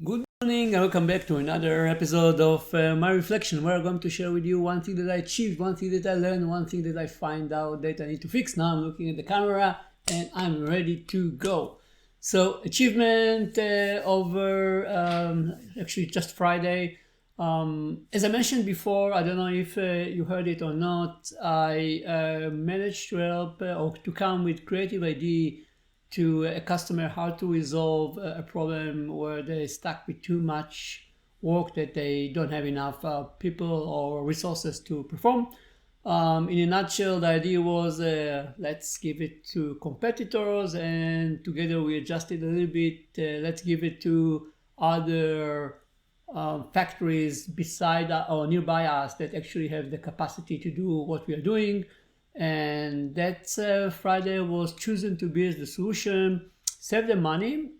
Good morning and welcome back to another episode of my reflection, where I'm going to share with you one thing that I achieved, one thing that I learned, one thing that I find out that I need to fix. Now I'm looking at the camera and I'm ready to go. So achievement over actually just Friday. As I mentioned before, I don't know if you heard it or not, I managed to help or to come with creative idea to a customer how to resolve a problem where they're stuck with too much work that they don't have enough people or resources to perform. In a nutshell, the idea was let's give it to competitors, and together we adjusted a little bit. Let's give it to other factories beside or nearby us that actually have the capacity to do what we are doing. And that Friday was chosen to be as the solution, save them money.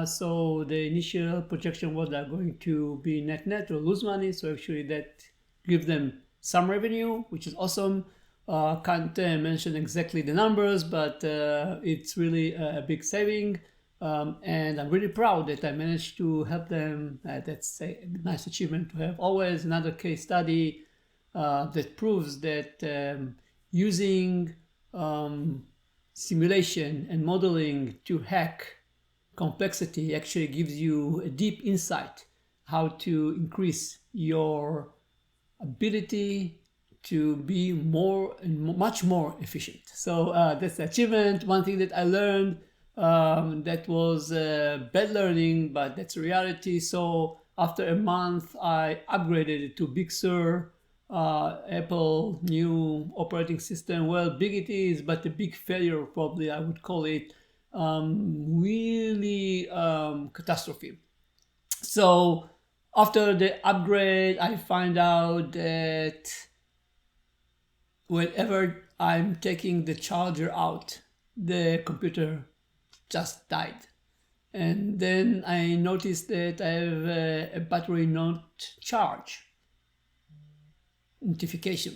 So the initial projection was they're going to be net or lose money. So actually that gives them some revenue, which is awesome. Can't mention exactly the numbers, but it's really a big saving. And I'm really proud that I managed to help them. That's a nice achievement to have. Always another case study that proves that using simulation and modeling to hack complexity actually gives you a deep insight how to increase your ability to be more and much more efficient. So that's the achievement. One thing that I learned that was bad learning, but that's reality. So after a month, I upgraded it to Big Sur. Apple new operating system. Well, big it is, but a big failure probably I would call it. Really catastrophe. So after the upgrade, I find out that whenever I'm taking the charger out, the computer just died. And then I noticed that I have a battery not charged notification.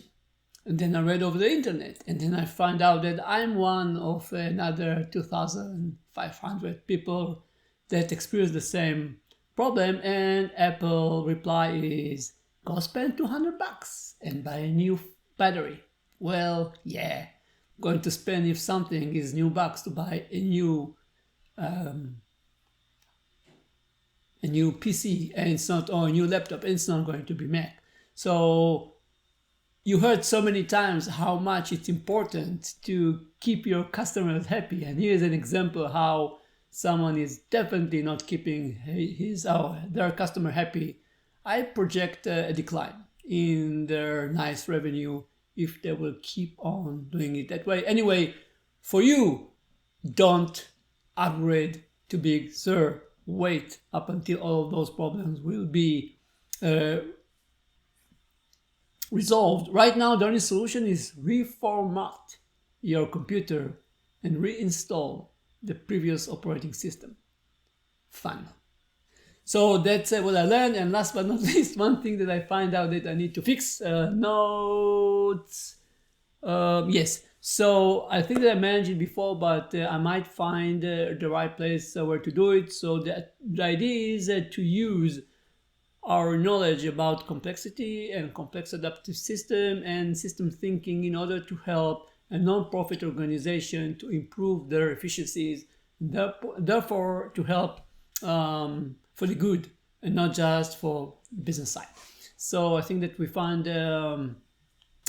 And then I read over the internet, and then I find out that I'm one of another 2,500 people that experience the same problem. And Apple reply is, go spend $200 and buy a new battery. Well, yeah, going to spend if something is new bucks to buy a new PC, and it's not, or a new laptop, and it's not going to be Mac. So you heard so many times how much it's important to keep your customers happy. And here's an example how someone is definitely not keeping his or their customer happy. I project a decline in their nice revenue if they will keep on doing it that way. Anyway, for you, don't upgrade to Big Sur. Wait up until all of those problems will be resolved. Right now, the only solution is reformat your computer and reinstall the previous operating system. Fun. So that's what I learned. And last but not least, one thing that I find out that I need to fix, notes. Yes. So I think that I managed it before, but I might find the right place where to do it. So the idea is to use our knowledge about complexity and complex adaptive system and system thinking in order to help a non-profit organization to improve their efficiencies, therefore to help for the good and not just for business side. So I think that we find an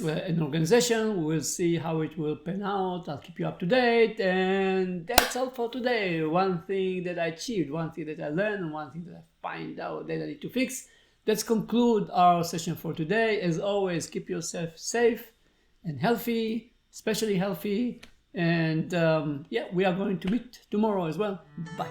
organization. We'll see how it will pan out. I'll keep you up to date, and that's all for today. One thing that I achieved, one thing that I learned, and one thing that I find out that I need to fix. Let's conclude our session for today. As always, keep yourself safe and healthy, especially healthy. And yeah, we are going to meet tomorrow as well. Bye.